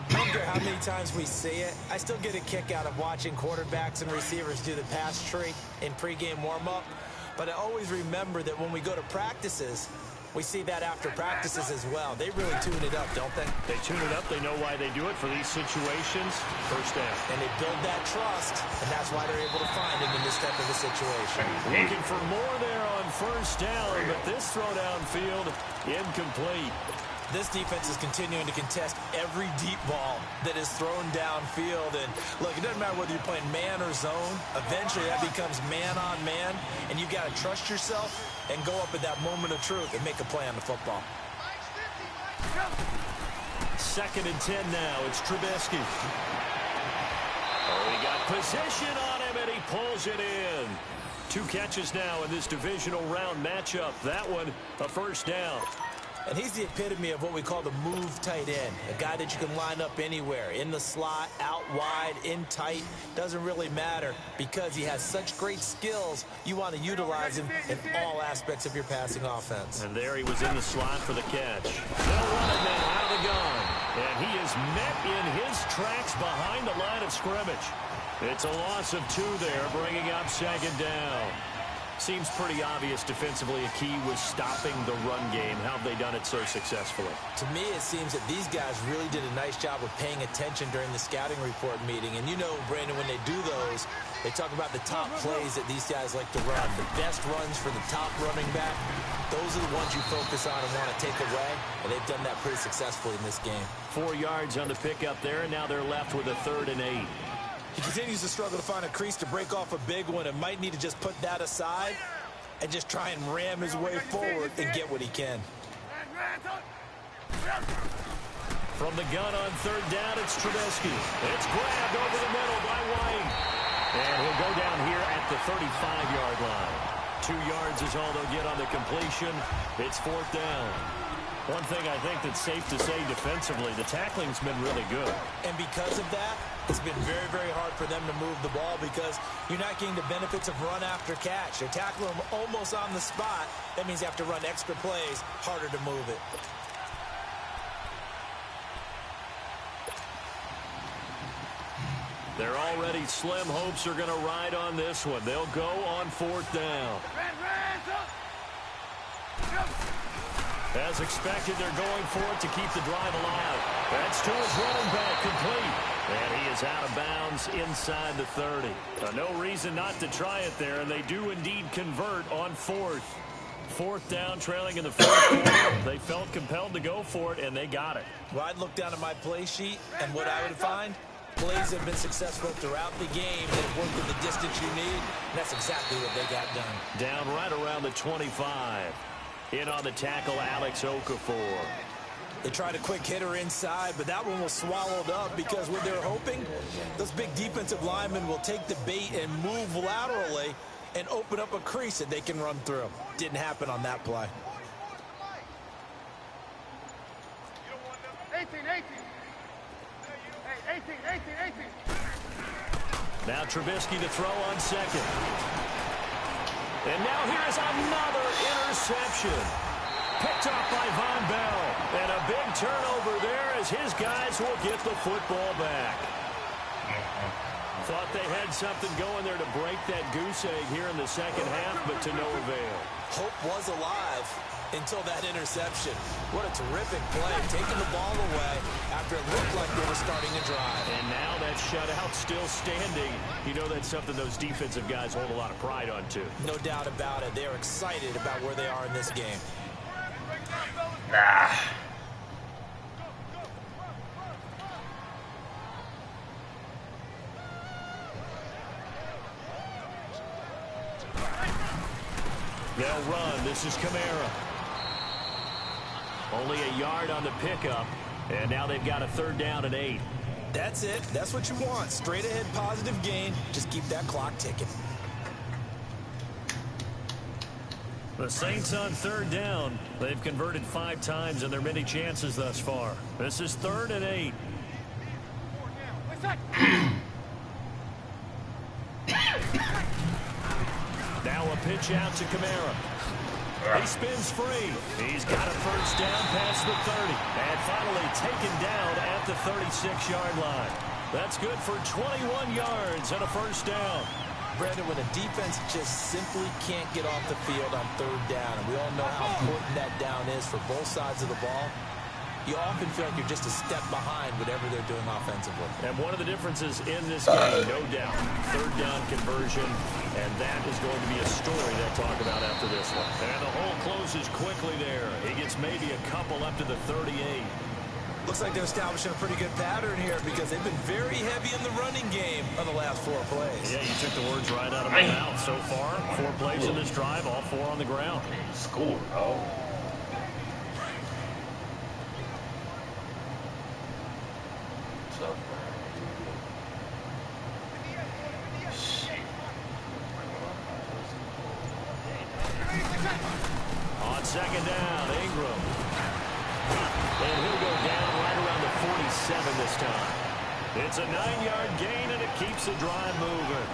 I don't care how many times we see it. I still get a kick out of watching quarterbacks and receivers do the pass tree in pregame warm-up. But I always remember that when we go to practices, we see that after practices as well. They really tune it up, don't they? They tune it up. They know why they do it for these situations. First down. And they build that trust, and that's why they're able to find him in this type of a situation. Looking for more there on 1st down, but this throw downfield incomplete. This defense is continuing to contest every deep ball that is thrown downfield. And look, it doesn't matter whether you're playing man or zone. Eventually, that becomes man on man, and you've got to trust yourself and go up at that moment of truth and make a play on the football. 2nd and 10 now. It's Trubisky. Oh, he got position on him, and he pulls it in. 2 catches now in this divisional round matchup. That one, a 1st down. And he's the epitome of what we call the move tight end. A guy that you can line up anywhere, in the slot, out wide, in tight. Doesn't really matter because he has such great skills. You want to utilize him in all aspects of your passing offense. And there he was in the slot for the catch. They'll run it now out of the gun. And he is met in his tracks behind the line of scrimmage. It's a loss of 2 there, bringing up 2nd down. Seems pretty obvious defensively a key was stopping the run game. How have they done it so successfully? To me, it seems that these guys really did a nice job of paying attention during the scouting report meeting. And you know, Brandon, when they do those, they talk about the top plays that these guys like to run. The best runs for the top running back. those are the ones you focus on and want to take away, and they've done that pretty successfully in this game. 4 yards on the pickup there, and now they're left with a 3rd and 8. He continues to struggle to find a crease to break off a big one and might need to just put that aside and just try and ram his way forward and get what he can. From the gun on 3rd down, it's Trubisky. It's grabbed over the middle by White. And he'll go down here at the 35-yard line. 2 yards is all they'll get on the completion. It's 4th down. One thing I think that's safe to say defensively, the tackling's been really good. And because of that, it's been very, very hard for them to move the ball because you're not getting the benefits of run after catch. You're tackling them almost on the spot. That means you have to run extra plays, harder to move it. They're already slim hopes are going to ride on this one. They'll go on 4th down. As expected, they're going for it to keep the drive alive. That's to his running back, complete. And he is out of bounds inside the 30. No reason not to try it there, and they do indeed convert on 4th. 4th down, trailing in the 4th quarter. They felt compelled to go for it, and they got it. Well, I'd look down at my play sheet, and what I would find, plays have been successful throughout the game. They've worked in the distance you need, and that's exactly what they got done. Down right around the 25. In on the tackle, Alex Okafor. They tried a quick hitter inside, but that one was swallowed up because what they're hoping, those big defensive linemen will take the bait and move laterally and open up a crease that they can run through. Didn't happen on that play. 18. Hey, 18. Now Trubisky to throw on 2nd. And now here is another interception. Picked up by Von Bell. And a big turnover there as his guys will get the football back. Thought they had something going there to break that goose egg here in the second half, but to no avail. Hope was alive until that interception. What a terrific play, taking the ball away after it looked like they were starting to drive. And now that shutout still standing. You know that's something those defensive guys hold a lot of pride on, too. No doubt about it. They're excited about where they are in this game. Nah. They'll run. This is Kamara. Only a yard on the pickup, and now they've got a 3rd down and 8. That's it. That's what you want. Straight ahead positive gain. Just keep that clock ticking. The Saints on 3rd down. They've converted 5 times in their many chances thus far. This is 3rd and 8. Now a pitch out to Kamara. He spins free. He's got a 1st down past the 30. And finally taken down at the 36-yard line. That's good for 21 yards and a 1st down. Brandon, when a defense just simply can't get off the field on 3rd down, and we all know how important that down is for both sides of the ball, you often feel like you're just a step behind whatever they're doing offensively. And one of the differences in this game, no doubt, 3rd down conversion, and that is going to be a story they'll talk about after this one. And the hole closes quickly there. He gets maybe a couple up to the 38. Looks like they're establishing a pretty good pattern here because they've been very heavy in the running game on the last 4 plays. Yeah, you took the words right out of my mouth. So far, 4 plays in this drive, all 4 on the ground. Score, bro. On 2nd down, Ingram. And he'll go down right around the 47 this time. It's a 9-yard gain, and it keeps the drive moving.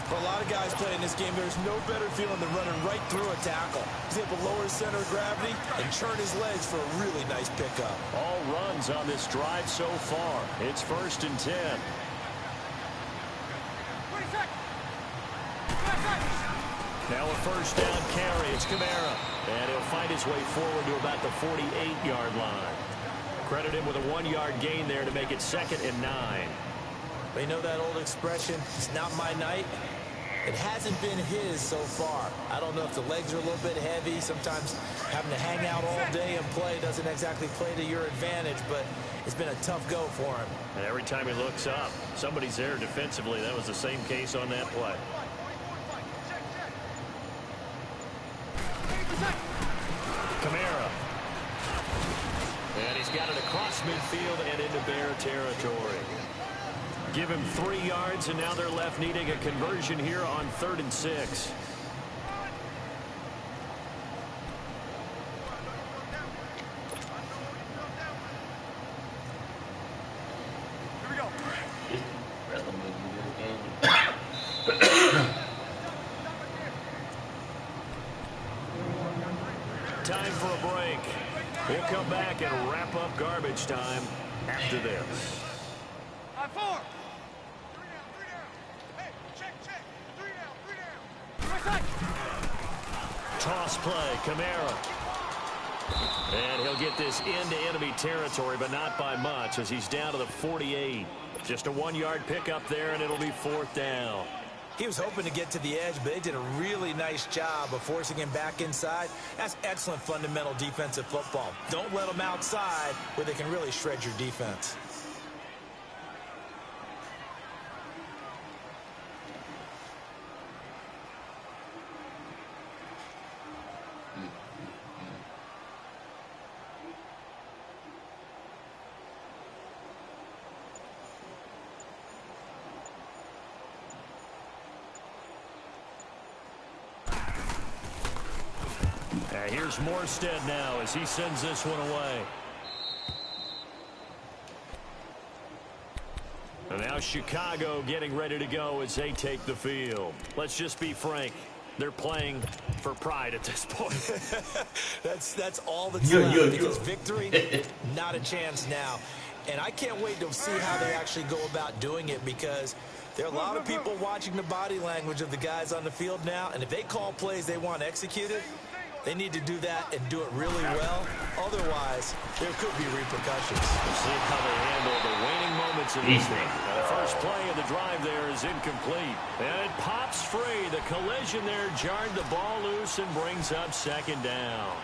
For a lot of guys playing this game, there's no better feeling than running right through a tackle. He's able to lower his center of gravity and churn his legs for a really nice pickup. All runs on this drive so far. It's 1st and 10. Now a 1st down carry. It's Kamara. And he'll find his way forward to about the 48-yard line. Credit him with a 1-yard gain there to make it 2nd and 9. They know that old expression, it's not my night. It hasn't been his so far. I don't know if the legs are a little bit heavy. Sometimes having to hang out all day and play doesn't exactly play to your advantage, but it's been a tough go for him. And every time he looks up, somebody's there defensively. That was the same case on that play. Kamara. And he's got it across midfield and into Bear territory. Give him 3 yards, and now they're left needing a conversion here on 3rd and 6. Here we go. Time for a break. We'll come back and wrap up garbage time after this. 5-4. 3 down. Hey, check. 3 down. Right side. Toss play, Kamara. And he'll get this into enemy territory, but not by much as he's down to the 48. Just a 1-yard pickup there, and it'll be 4th down. He was hoping to get to the edge, but they did a really nice job of forcing him back inside. That's excellent fundamental defensive football. Don't let them outside where they can really shred your defense. Here's Morstead now as he sends this one away. And now Chicago getting ready to go as they take the field. Let's just be frank. They're playing for pride at this point. that's all that's left because victory, not a chance now. And I can't wait to see how they actually go about doing it because there are a lot of people watching the body language of the guys on the field now. And if they call plays they want executed, they need to do that and do it really well. Otherwise, there could be repercussions. We'll see how they handle the waning moments in this thing. The first play of the drive there is incomplete. And it pops free. The collision there jarred the ball loose and brings up 2nd down.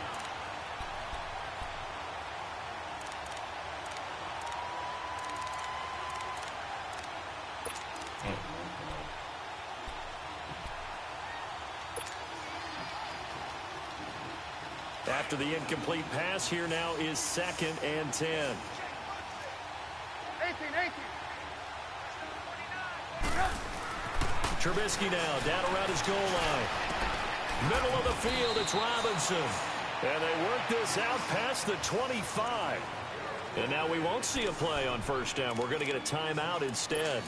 After the incomplete pass, here now is 2nd and 10. 18. Trubisky now down around his goal line. Middle of the field, it's Robinson. And they work this out past the 25. And now we won't see a play on 1st down. We're going to get a timeout instead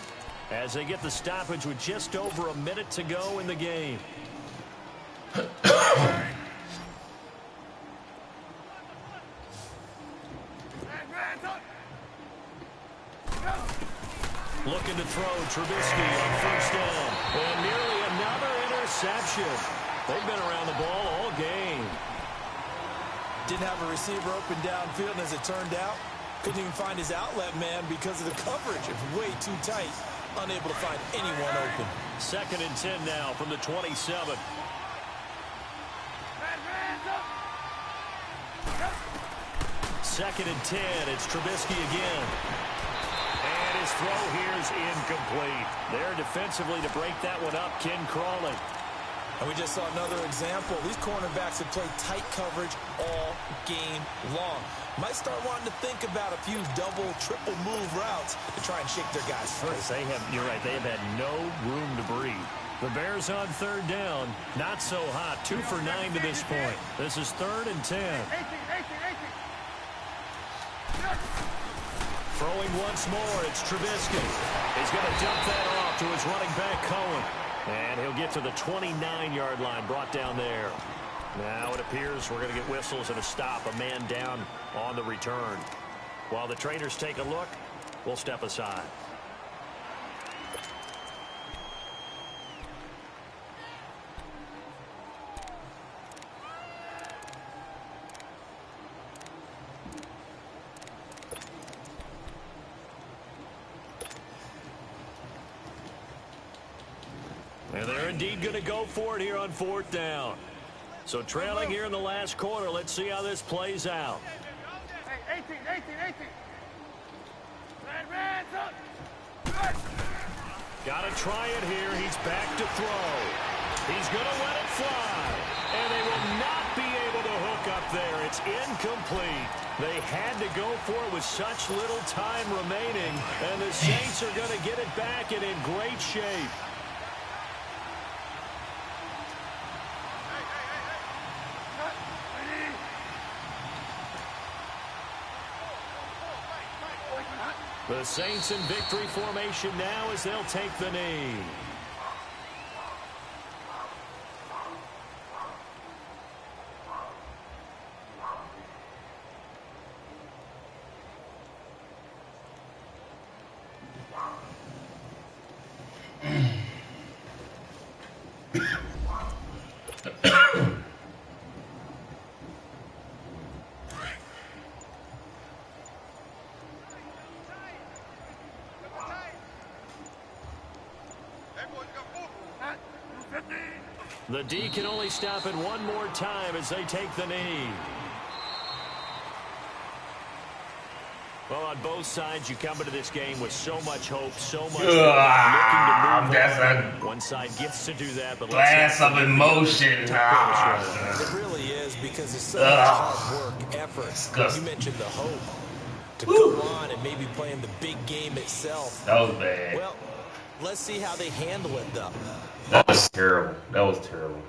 as they get the stoppage with just over a minute to go in the game. Looking to throw Trubisky on 1st down. And nearly another interception. They've been around the ball all game. Didn't have a receiver open downfield, and as it turned out, couldn't even find his outlet man because of the coverage. It was way too tight. Unable to find anyone open. 2nd and 10 now from the 27. Second and 10. It's Trubisky again. And his throw here is incomplete. There defensively to break that one up, Ken Crawley. And we just saw another example. These cornerbacks have played tight coverage all game long. Might start wanting to think about a few double, triple move routes to try and shake their guys free. You're right, they have had no room to breathe. The Bears on 3rd down. Not so hot. 2 for 9 to this point. This is 3rd and 10. 18. Throwing once more, it's Trubisky. He's going to dump that off to his running back, Cohen. And he'll get to the 29-yard line, brought down there. Now it appears we're going to get whistles and a stop, a man down on the return. While the trainers take a look, we'll step aside. And there They're indeed going to go for it here on 4th down. So trailing here in the last quarter. Let's see how this plays out. Hey, 18. Red, up. Got to try it here. He's back to throw. He's going to let it fly. And they will not be able to hook up there. It's incomplete. They had to go for it with such little time remaining. And the Saints are going to get it back and in great shape. The Saints in victory formation now as they'll take the knee. The D can only stop it one more time as they take the knee. Well, on both sides, you come into this game with so much hope, so much looking to move that's on. One side gets to do that, but glass of emotion. It really is because it's so much hard work, effort. Disgusting. You mentioned the hope to go on and maybe play in the big game itself. That was bad. Well, let's see how they handle it, though. That was terrible. That was terrible.